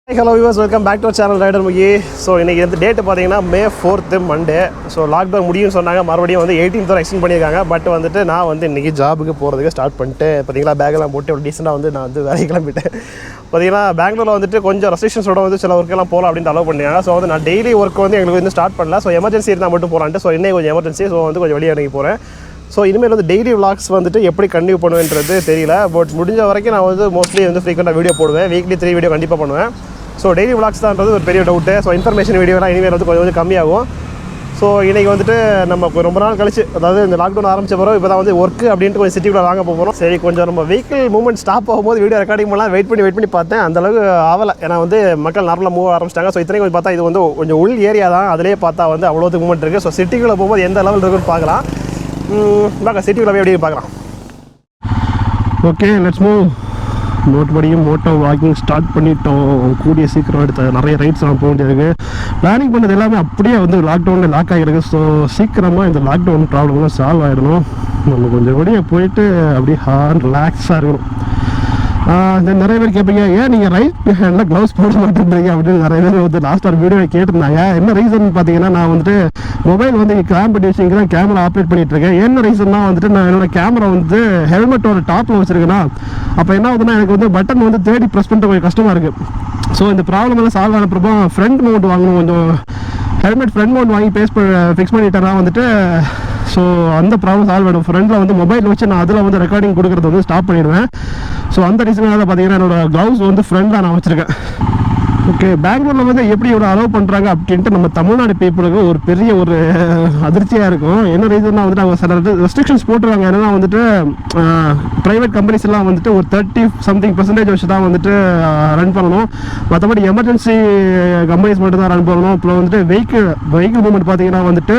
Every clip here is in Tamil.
Hello viewers, welcome back to our channel Rider Mugi. So இன்னைக்கு இந்த டேட் பாத்தீங்கன்னா May 4th Monday. So lockdown முடியும்னு சொன்னாங்க, மறுபடியும் வந்து 18th வரை எக்ஸ்டெண்ட் பண்ணிருக்காங்க. பட் வந்துட்டு நான் வந்து இன்னைக்கு ஜாபுக்கு போறதுக்கு ஸ்டார்ட் பண்ணிட்டு பாத்தீங்களா பேக் எல்லாம் போட்டு ஒரு டீசெண்டா வந்து நான் வந்து வேலைக்கு கிளம்பிட்டேன். பாத்தீங்கன்னா பெங்களூர்ல வந்துட்டு கொஞ்சம் ரெஸ்ட்ரிக்ஷன்ஸோட வந்து சில ஒர்க் எல்லாம் போலாம் அப்படின்னு அலோவ் பண்ணாங்க. ஸோ வந்து நான் டெய்லி ஒர்க் வந்து எங்களுக்கு வந்து ஸ்டார்ட் பண்ணல. ஸோ எமர்ஜென்சி இருந்தால் மட்டும் போகலான்ட்டு. ஸோ இன்னைக்கு கொஞ்சம் எமர்ஜென்சி, ஸோ வந்து கொஞ்சம் வெளியே இறங்கி போகிறேன். ஸோ இனிமேல் வந்து டெய்லி விளாக்ஸ் வந்துட்டு எப்படி கண்டினியூ பண்ணுவேன்றது தெரியல. பட் முடிஞ்ச வரைக்கும் நான் வந்து மோஸ்ட்லி வந்து ஃப்ரீக்வெண்ட்டாக வீடியோ போடுவேன். வீக்லி 3 வீடியோ கண்டிப்பாக பண்ணுவேன். ஸோ டெய்லி விளாக்ஸ் தான்றது ஒரு பெரிய டவுட்டு. ஸோ இன்ஃபர்மேஷன் வீடியோலாம் இனிமேல் வந்து கொஞ்சம் கம்மியாகும். ஸோ இன்றைக்கி வந்துட்டு நம்ம ரொம்ப நாள் கழிச்சு, அதாவது இந்த லாக்டவுன் ஆரம்பிச்ச பிறகு இப்போ தான் வந்து ஒர்க்கு அப்படின்ட்டு கொஞ்சம் சிட்டிக்குள்ளே வாங்க போகிறோம். சரி, கொஞ்சம் நம்ம வெஹிக்கிள் மூவ்மெண்ட் ஸ்டாப் ஆகும்போது வீடியோ ரெக்கார்டிங் பண்ணலாம் வெயிட் பண்ணி பார்த்தேன். அந்தளவுக்கு ஆகலை. ஏன்னா வந்து மக்கள் நார்மலாக மூவ் ஆரம்பிச்சிட்டாங்க. ஸோ இத்தனைக்கும் கொஞ்சம் பார்த்தா இது வந்து கொஞ்சம் உள் ஏரியா தான். அதிலே பார்த்தா வந்து அவ்வளோத்துக்கு மூவ்மெண்ட் இருக்குது. ஸோ சிட்டிக்குள்ளே போகும்போது எந்த லெவல் இருக்குன்னு பார்க்கலாம். பார்க்க சிட்டிக்குள்ளே போய் எப்படி பார்க்கலாம். Okay, let's move. நோட்படியும் மோட்டோ வாக்கிங் ஸ்டார்ட் பண்ணிட்டோம். கூடிய சீக்கிரம் எடுத்த நிறைய ரைட்ஸ்லாம் போக வேண்டியது. பிளானிங் பண்ணது எல்லாமே அப்படியே வந்து லாக்டவுனில் லாக் ஆகிருக்கு. ஸோ சீக்கிரமாக இந்த லாக்டவுன் ப்ராப்ளம்லாம் சால்வ் ஆகிடணும். நம்ம கொஞ்சம் வெளியே போயிட்டு அப்படியே ரிலாக்ஸாக இருக்கணும். நிறைய பேர் கேட்பீங்க, ஏன் நீங்கள் ரைட் ஹேண்டில் க்ளவுஸ் போட மாட்டேன்றீங்க அப்படின்னு நிறைய பேர் வந்து லாஸ்ட் ஒரு வீடியோ கேட்டிருந்தாங்க. என்ன ரீசன் பார்த்தீங்கன்னா, நான் வந்துட்டு மொபைல் வந்து கிளாம்ப் பண்ணி வச்சு தான் கேமரா ஆப்ரேட் பண்ணிட்டு இருக்கேன். என்ன ரீசன்னா வந்துட்டு நான் என்னோட கேமரா வந்து ஹெல்மெட்டோட டாப்பில் வச்சிருக்கேன்னா, அப்போ என்ன ஆகுதுன்னா எனக்கு வந்து பட்டன் வந்து தேடி ப்ரெஸ் பண்ணிட்டு கொஞ்சம் கஷ்டமாக இருக்குது. ஸோ இந்த ப்ராப்ளம் எல்லாம் சால்வ் ஆனப்போ ஃப்ரண்ட் மவுண்ட் வாங்கணும். கொஞ்சம் ஹெல்மெட் ஃப்ரண்ட் மவுண்ட் வாங்கி ஃபிக்ஸ் பண்ணிட்டேன்னா வந்துட்டு ஸோ அந்த ப்ராப்ளம் சால்வ் ஆகிடும். ஃப்ரெண்டில் வந்து மொபைல் வச்சு நான் அதில் வந்து ரெக்கார்டிங் கொடுக்குறது வந்து ஸ்டாப் பண்ணிடுவேன். ஸோ அந்த ரீசனாக தான் பார்த்தீங்கன்னா என்னோட க்ளவுஸ் வந்து ஃப்ரெண்டில் நான் வச்சுருக்கேன். ஓகே, பெங்களூரில் வந்து எப்படி இவ்வளோ அலோவ் பண்ணுறாங்க அப்படின்ட்டு நம்ம தமிழ்நாடு பீப்புளுக்கு ஒரு பெரிய ஒரு அதிர்ச்சியாக இருக்கும். என்ன ரீசன்னா வந்துட்டு அவங்க சில ரெஸ்ட்ரிக்ஷன்ஸ் போட்டுருவாங்க. என்னன்னா வந்துட்டு ப்ரைவேட் கம்பெனிஸ் எல்லாம் வந்துட்டு ஒரு 30% வச்சு தான் வந்துட்டு ரன் பண்ணணும். மற்றபடி எமர்ஜென்சி கம்பெனிஸ் மட்டும் தான் ரன் பண்ணணும். அப்புறம் வந்துட்டு வெஹிக்கிள் மூவ்மெண்ட் பார்த்தீங்கன்னா வந்துட்டு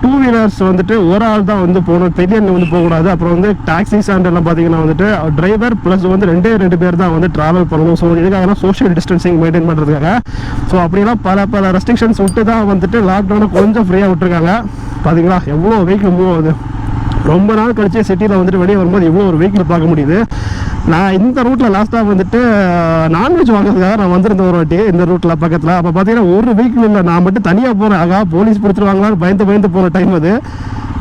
2 வீலர்ஸ் வந்துட்டு ஒரு ஆள் தான் வந்து போகணும், பெரியன் வந்து போகக்கூடாது. அப்புறம் வந்து டாக்ஸிஸ் அண்ட் எல்லாம் பார்த்தீங்கன்னா வந்துட்டு டிரைவர் ப்ளஸ் வந்து 2 பேர் தான் வந்து ட்ராவல் பண்ணணும். ஸோ இதுக்காக சோஷியல் டிஸ்டன்சிங் மெயின்டைன் பண்ணுறதுக்காக. ஸோ அப்படிலாம் பல ரெஸ்ட்ரிக்ஷன்ஸ் விட்டு தான் வந்துட்டு லாக்டவுனை கொஞ்சம் ஃப்ரீயாக விட்டுருக்காங்க. பார்த்தீங்களா எவ்வளோ வெஹிக்கிள் மூவ் ஆகுது. ரொம்ப நாள் கழிச்சு சிட்டியில் வந்துட்டு வெளியே வரும்போது எவ்வளோ ஒரு வெஹிக்கிள் பார்க்க முடியுது. நான் இந்த ரூட்டில் லாஸ்ட்டாக வந்துட்டு நான்வெஜ் வாங்குறதுக்காக நான் வந்திருந்தேன் ஒரு வாட்டி இந்த ரூட்டில் பக்கத்தில். அப்போ பார்த்தீங்கன்னா ஒரு வெஹிக்கிள் இல்லை, நான் மட்டும் தனியாக போகிறேன். ஆகா, போலீஸ் பிடிச்சிருவாங்களான்னு பயந்து போகிற டைம் அது.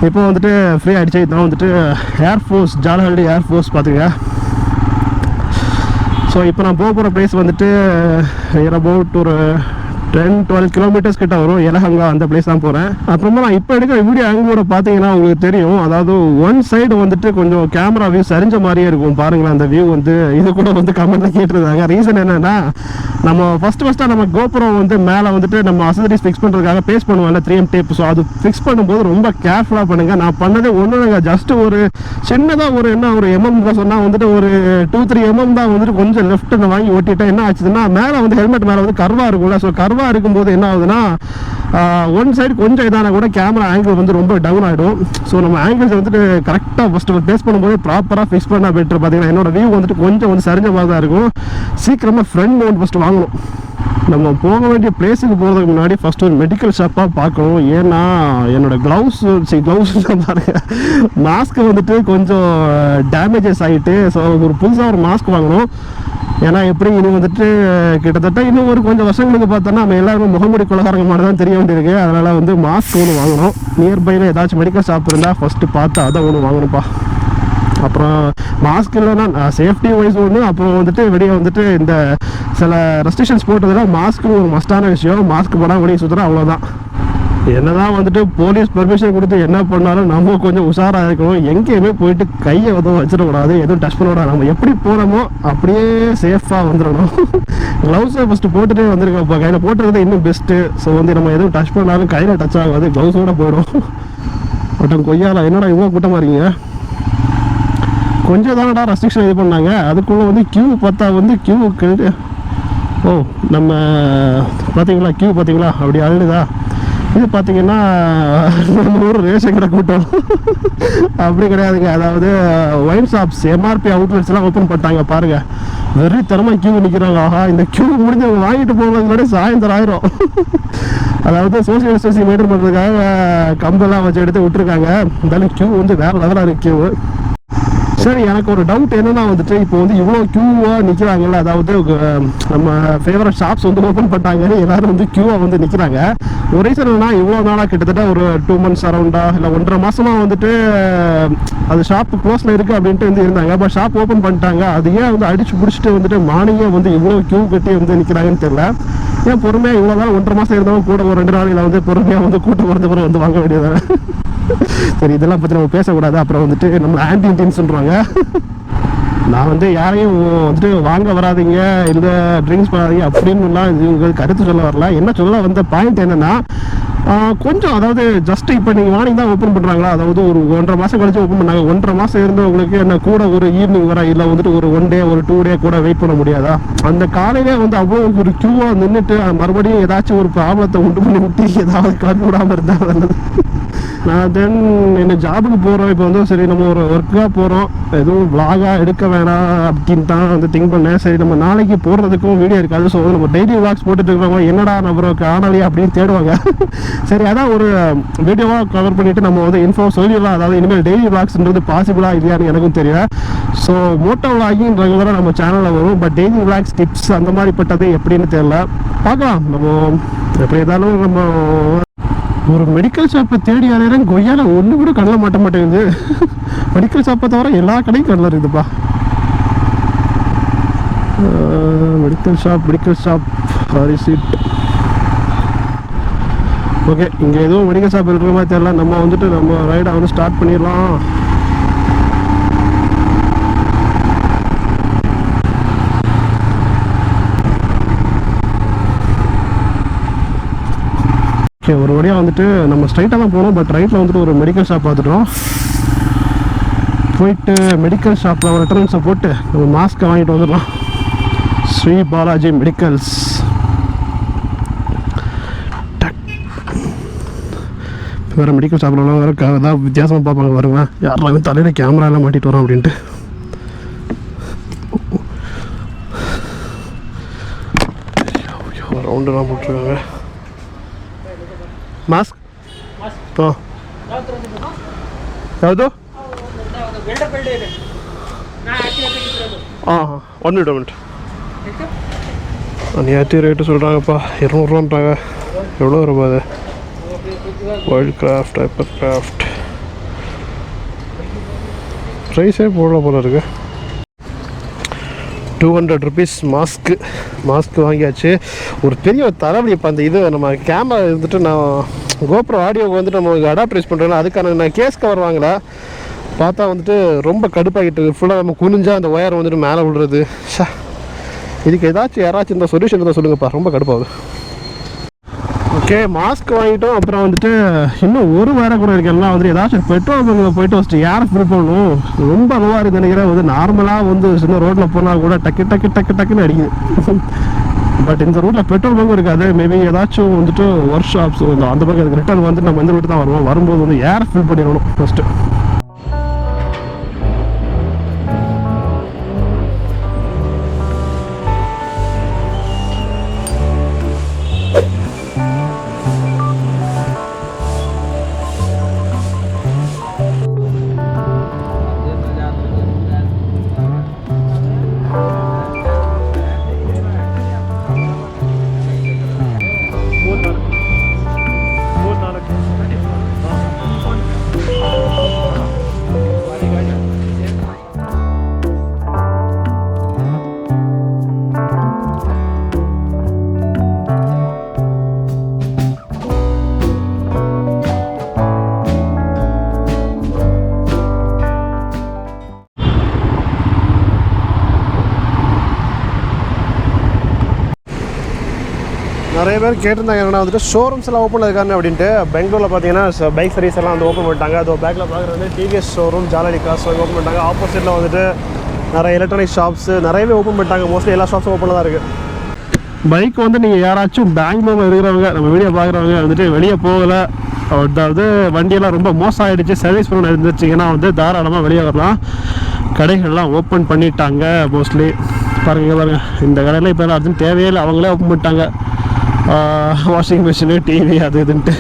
இப்போ வந்துட்டு ஃப்ரீ ஆகிடுச்சு. இதான் வந்துட்டு ஏர்ஃபோர்ஸ், ஜாலஹள்ளி ஏர்ஃபோர்ஸ் பார்த்துங்க. ஸோ இப்போ நான் போகிற பிளேஸ் வந்துட்டு அபவுட் ஒரு 10-12 கிலோமீட்டர்ஸ் கிட்ட வரும். எலஹங்கா அந்த பிளேஸ் தான் போகிறேன். அப்புறமா நான் இப்போ எடுக்கிற வீடியோ ஆங்கிளோட பார்த்தீங்கன்னா உங்களுக்கு தெரியும். அதாவது ஒன் சைடு வந்துட்டு கொஞ்சம் கேமரா வியூ சரிஞ்ச மாதிரியே இருக்கும். பாருங்களேன் அந்த வியூ வந்து. இது கூட வந்து கமெண்ட்டில் கேட்டிருந்தாங்க. ரீசன் என்னென்னா, நம்ம ஃபஸ்ட்டாக நம்ம GoPro வந்து மேலே வந்துட்டு நம்ம அசசரிஸ் ஃபிக்ஸ் பண்ணுறதுக்காக பேஸ்ட் பண்ணுவோம்ல 3M டேப். ஸோ அது ஃபிக்ஸ் பண்ணும்போது ரொம்ப கேர்ஃபுல்லாக பண்ணுங்கள். நான் பண்ணதே ஒன்றுங்க, ஜஸ்ட் ஒரு சின்னதாக ஒரு MM தான் சொன்னால் வந்துட்டு ஒரு 2-3 mm தான் வந்துட்டு கொஞ்சம் லெஃப்ட் வாங்கி ஓட்டிட்டேன். என்ன ஆச்சுதுன்னா, மேலே வந்து ஹெல்மெட் மேலே வந்து கர்வாக இருக்கும்ல. ஸோ கர்வாக இருக்கும்போது என்ன ஆகுதுன்னா, ஒன் சைடு கொஞ்சம் இதான கூட கேமரா ஆங்கிள் வந்து ரொம்ப டவுன் ஆகிடும். ஸோ நம்ம ஆங்கிள்ஸ் வந்துட்டு கரெக்டாக ஃபஸ்ட்டு பேஸ் பண்ணும்போது ப்ராப்பராக ஃபிக்ஸ் பண்ணால் பெட்டர். பார்த்தீங்கன்னா என்னோட வியூ வந்துட்டு கொஞ்சம் வந்து சரிஞ்ச மாதிரி தான் இருக்கும். சீக்கிரமாக ஃப்ரண்ட் மவுண்ட் ஃபஸ்ட்டு வாங்கணும். நம்ம போக வேண்டிய பிளேஸுக்கு போகிறதுக்கு முன்னாடி ஃபஸ்ட்டு ஒரு மெடிக்கல் ஷாப்பாக பார்க்கணும். ஏன்னா என்னோட க்ளவுஸ் பாருங்க, மாஸ்க்கு வந்துட்டு கொஞ்சம் டேமேஜஸ் ஆகிட்டு. ஸோ ஒரு புதுசாக ஒரு மாஸ்க் வாங்கணும். ஏன்னா எப்படி இன்னும் வந்துட்டு கிட்டத்தட்ட இன்னும் ஒரு கொஞ்சம் வருஷங்களுக்கு பார்த்தோன்னா நம்ம எல்லாருமே முகமூடி குலகாரங்க மாதிரி தான் தெரிய வேண்டியிருக்கு. அதனால் வந்து மாஸ்க் ஒன்று வாங்கணும். நியர்பையில் ஏதாச்சும் மெடிக்கல் ஷாப் இருந்தால் ஃபஸ்ட்டு பார்த்து அதை ஒன்று வாங்கணும்ப்பா. அப்புறம் மாஸ்க் இல்லைன்னா சேஃப்டி வைஸ் ஒன்று. அப்புறம் வந்துட்டு வெளியே வந்துட்டு இந்த சில ரெஸ்ட்ரிக்ஷன்ஸ் போட்டதில் மாஸ்க்கு ஒரு மஸ்டான விஷயம். மாஸ்க் போனால் வெளியே சுற்றுறோம், அவ்வளோதான். என்னதான் வந்துட்டு போலீஸ் பெர்மிஷன் கொடுத்து என்ன பண்ணாலும் நம்ம கொஞ்சம் உஷாராக இருக்கணும். எங்கேயுமே போயிட்டு கையை எதுவும் வச்சிடக்கூடாது, எதுவும் டச் பண்ணக்கூடாது. நம்ம எப்படி போகிறோமோ அப்படியே சேஃபாக வந்துடணும். க்ளவுஸை ஃபஸ்ட்டு போட்டுகிட்டே வந்துருக்கோம். இப்போ கையில் போட்டுறது இன்னும் பெஸ்ட்டு. ஸோ வந்து நம்ம எதுவும் டச் பண்ணாலும் கையில் டச் ஆகாது, க்ளவுஸோடு போயிடும். பட்டம் கொய்யால என்னடா இவ்வளோ கூட்டமாக இருக்கீங்க? கொஞ்சம் தானடா ரெஸ்ட்ரிக்ஷன் இது பண்ணாங்க, அதுக்குள்ளே வந்து கியூ பார்த்தா வந்து கியூவுக்கு நம்ம பார்த்தீங்களா கியூ பார்த்தீங்களா அப்படி அழுதா. இது பார்த்தீங்கன்னா நம்ம ஊர் ரேஷன் கடை கூட்டம் அப்படி கிடையாதுங்க. அதாவது ஒயின் ஷாப்ஸ், MRP அவுட்லெட்ஸ் எல்லாம் ஓப்பன் பண்ணிட்டாங்க பாருங்கள். வெறித்தனமாக கியூ நிற்கிறாங்க. ஆஹா, இந்த கியூ முடிஞ்சு வாங்கிட்டு போகிறதுக்கு முன்னாடி சாயந்தரம் ஆயிரும். அதாவது சோசியல் டிஸ்டன்சிங் மெயின்டைன் பண்ணுறதுக்காக கம்பெல்லாம் வச்சு எடுத்து விட்டுருக்காங்க. இருந்தாலும் கியூ வந்து வேறு லெவலாக இருக்குது கியூ. சரி, எனக்கு ஒரு டவுட் என்னன்னா வந்துட்டு இப்போ வந்து இவ்வளோ க்யூவாக நிற்கிறாங்கல்ல, அதாவது நம்ம ஃபேவரட் ஷாப்ஸ் வந்து ஓப்பன் பண்ணிட்டாங்க, எல்லாரும் வந்து க்யூவாக வந்து நிற்கிறாங்க. ஒரு ரீசன் என்னன்னா, இவ்வளோ நாளாக கிட்டத்தட்ட ஒரு 2 months அரௌண்டாக இல்லை 1.5 மாதமாக வந்துட்டு அது ஷாப் க்ளோஸில் இருக்குது அப்படின்ட்டு வந்து இருந்தாங்க. பட் ஷாப் ஓப்பன் பண்ணிட்டாங்க. அது ஏன் வந்து அடிச்சு பிடிச்சிட்டு வந்துட்டு மார்னிங்கே வந்து இவ்வளோ க்யூ கட்டி வந்து நிற்கிறாங்கன்னு தெரியல. ஏன் பொறுமையாக இவ்வளோ நாள் 1.5 மாதம் இருந்தாலும் கூட ஒரு 2 நாளையில் வந்து பொறுமையாக வந்து கூட்டம் குறைஞ்ச பிறகு வந்து வாங்க வேண்டியதானே. சரி, இதெல்லாம் பற்றி நம்ம பேசக்கூடாது, அப்புறம் வந்துட்டு நம்ம ஆன்டின்னு சொல்கிறாங்க. நான் வந்து யாரையும் வந்துட்டு வாங்க வராதிங்க, இல்லை ட்ரிங்க்ஸ் பண்ணாதீங்க அப்படின்னுலாம் இது கருத்து சொல்ல வரல. என்ன சொல்ல வந்த பாயிண்ட் என்னென்னா, கொஞ்சம் அதாவது ஜஸ்ட் இப்போ நீங்கள் மார்னிங் தான் ஓப்பன் பண்ணுறாங்களா, அதாவது ஒரு 1.5 மாதம் கழிச்சு ஓப்பன் பண்ணாங்க. 1.5 மாதம் இருந்தவங்களுக்கு என்ன கூட ஒரு ஈவினிங் வர, இல்லை வந்துட்டு ஒரு 1 day ஒரு 2 day கூட வெயிட் பண்ண முடியாதா? அந்த காலையிலே வந்து அவ்வளோ ஒரு க்யூவாக நின்றுட்டு மறுபடியும் ஏதாச்சும் ஒரு ப்ராப்ளத்தை உண்டு பண்ணி விட்டு ஏதாவது கிளம்பி விடாமல் இருந்தால் நல்லது. நான் தென் என்ன ஜாபுக்கு போகிறோம். இப்போ வந்து சரி நம்ம ஒரு ஒர்க்காக போகிறோம், எதுவும் விளாகாக எடுக்க வேணாம் அப்படின்னு தான் வந்து திங்க் பண்ணேன். சரி, நம்ம நாளைக்கு போடுறதுக்கும் வீடியோ இருக்காது. ஸோ நம்ம டெய்லி விளாக்ஸ் போட்டுட்டு இருக்கிறவங்க என்னடா நம்ம காணலையா அப்படின்னு தேடுவாங்க. சரி, அதான் ஒரு வீடியோவாக கவர் பண்ணிவிட்டு நம்ம வந்து இன்ஃபோ சொல்லிடலாம். அதாவது இனிமேல் டெய்லி விளாக்ஸ்ன்றது பாசிபிளாக இல்லையான்னு எனக்கும் தெரியல. ஸோ மோட்டோ விளாகிங் ரெகுலராக நம்ம சேனலில் வரும். பட் டெய்லி விளாக்ஸ் டிப்ஸ் அந்த மாதிரிப்பட்டது எப்படின்னு தெரியல, பார்க்கலாம். நம்ம எப்படி இருந்தாலும் நம்ம ஒரு மெடிக்கல் ஷாப்பை தேடி அலையிறேன், கொய்யால ஒன்று கூட கண்ணில் மாட்ட மாட்டேங்குது. மெடிக்கல் ஷாப்பை தவிர எல்லா கடையும் கண்ணில் இருக்குதுப்பா. Medical shop receipt. ஓகே, இங்கே எதுவும் மெடிக்கல் ஷாப் இருக்கிற மாதிரி தெரியல. நம்ம வந்துட்டு நம்ம ரைடை வந்து ஸ்டார்ட் பண்ணிடலாம். ஓகே, ஒரு வழியாக வந்துட்டு நம்ம ஸ்ட்ரைட்டாக தான் போனோம். பட் ரைட்டில் வந்துட்டு ஒரு மெடிக்கல் ஷாப் பார்த்துட்டோம். போயிட்டு மெடிக்கல் ஷாப்பில் ஒரு ரெட்டரன்ஸை போட்டு நம்ம மாஸ்க்கை வாங்கிட்டு வந்துடலாம். ஸ்ரீ பாலாஜி மெடிக்கல்ஸ். வேறு மெடிக்கல் ஷாப்லலாம் வேறு ஏதாவது வித்தியாசமாக பார்ப்பாங்க. வருவேன் யாரெல்லாம் தலையில் கேமராலாம் மாட்டிட்டு வரோம் அப்படின்ட்டு. ரவுண்டெல்லாம் போட்டிருக்காங்க. ಮಾಸ್ಕ್ ಹಾಂ ಯಾವುದು? ಹಾಂ ಹಾಂ 1 minute அநியாயத்தி ரேட்டு சொல்கிறாங்கப்பா. 200 ரூபான்றாங்க. எவ்வளோ ரூபா அது? வைல்ட் கிராஃப்ட், ஹைப்பர் கிராஃப்ட் ப்ரைஸே போடல போல இருக்கு. 200 rupees மாஸ்க்கு வாங்கியாச்சு. ஒரு பெரிய தலைவலி இப்போ அந்த இது நம்ம கேமரா இருந்துட்டு நான் GoPro ஆடியோவுக்கு வந்துட்டு நம்ம அடாப்டர் யூஸ் பண்ணுறோம்ல, அதுக்கான நான் கேஸ் கவர் வாங்கல. பார்த்தா வந்துட்டு ரொம்ப கடுப்பாகிட்டு ஃபுல்லாக நம்ம குனிஞ்சால் அந்த ஒயர் வந்துட்டு மேலே விடுறது. இதுக்கு யாராச்சும் இந்த சொல்யூஷன் இருந்தால் சொல்லுங்கப்பா, ரொம்ப கடுப்பாகுது. ஓகே, மாஸ்க் வாங்கிட்டோம். அப்புறம் வந்துட்டு இன்னும் ஒரு வாரம் கூட இருக்கலாம். வந்துட்டு ஏதாச்சும் பெட்ரோல் பங்கில் போயிட்டு ஃபஸ்ட்டு ஏர் ஃபில் பண்ணணும். ரொம்ப லோவாக இருக்குது நினைக்கிறேன். வந்து நார்மலாக வந்து சின்ன ரோட்டில் போனால் கூட டக்குன்னு அடிக்குது. பட் இந்த ரூட்டில் பெட்ரோல் பங்கும் இருக்காது. மேபி ஏதாச்சும் வந்துட்டு ஒர்க் ஷாப்ஸ் அந்த பக்கம் அதுக்கு ரிட்டர்ன் வந்துட்டு நம்ம இந்த ரூட்டு தான் வருவோம். வரும்போது வந்து ஏர் ஃபில் பண்ணிடணும் ஃபஸ்ட்டு. நிறைய பேர் கேட்டிருந்தாங்க என்னன்னா வந்துட்டு ஷோரூம்ஸ் எல்லாம் ஓப்பன் இருக்காங்க அப்படின்ட்டு. பெங்களூரில் பார்த்தீங்கன்னா பைக் சர்வீஸ் எல்லாம் வந்து ஓப்பன் பண்ணிட்டாங்க. அது பேக்கில் பார்க்குறது வந்து டிவிஎஸ் ஷோரூம் ஜாலரி காசு ஓப்பன் பண்ணிட்டாங்க. ஆப்போசிட்டில் வந்துட்டு நிறைய எலக்ட்ரானிக் ஷாப்ஸு நிறையவே ஓப்பன் பண்ணிட்டாங்க. மோஸ்ட்லி எல்லா ஷாப்ஸும் ஓப்பனில் தான் இருக்குது. பைக் வந்து நீங்கள் யாராச்சும் பெங்களூரில் இருக்கிறவங்க நம்ம வீடியோ பார்க்குறவங்க வந்துட்டு வெளியே போகலை, அதாவது வண்டியெல்லாம் ரொம்ப மோசம் ஆகிடுச்சு, சர்வீஸ் பண்ண இருந்துச்சுங்கன்னா வந்து தாராளமாக வெளியே வரலாம். கடைகள்லாம் ஓப்பன் பண்ணிட்டாங்க மோஸ்ட்லி. பாருங்கள் இந்த கடையில் இப்போ அர்ஜென்ட் தேவையே இல்லை, அவங்களே ஓப்பன் பண்ணிட்டாங்க. வாஷிங் மிஷினு, டிவி அது இதுன்ட்டு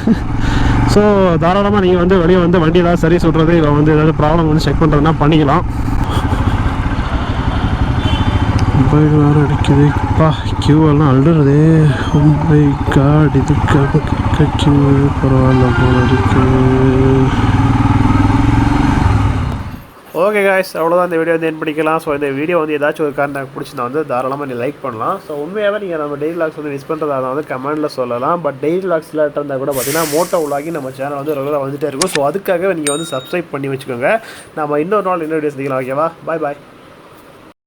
ஸோ தாராளமாக நீங்கள் வந்து வெளியே வந்து வண்டி ஏதாவது சரி சொல்கிறது இல்லை வந்து ஏதாவது ப்ராப்ளம் வந்து செக் பண்ணுறதுனா பண்ணிக்கலாம். மொபைல் வேறு அடிக்குதுப்பா, கியூ எல்லாம் அழுறது. மை காட், இதுக்காக கியூ பரவாயில்ல போல அடிக்கு. ஓகே காய்ஸ், அவ்வளோதான் இந்த வீடியோ வந்து என் பண்ணிக்கலாம். ஸோ இந்த வீடியோ வந்து ஏதாச்சும் ஒரு காரணம் எனக்கு பிடிச்சிருந்தா வந்து தாராளமாக நீ லைக் பண்ணலாம். ஸோ உண்மையாகவே நீங்கள் நம்ம டெய்லி வ்ளாக்ஸ் வந்து மிஸ் பண்ணுறதா வந்து கமெண்ட்டில் சொல்லலாம். பட் டெய்லி வ்ளாக்ஸ் இல்லாட்ட இருந்தால் கூட பார்த்தீங்கன்னா மோட்டோ வ்ளாகி நம்ம சேனல் வந்து ரெகுலராக வந்துகிட்டே இருக்கும். ஸோ அதுக்காக நீங்கள் வந்து சப்ஸ்கிரைப் பண்ணி வச்சுக்கோங்க. நம்ம இன்னொரு நாள் இன்னொரு வீடியோ சந்திக்கலாம். ஓகேவா? பாய் பாய்.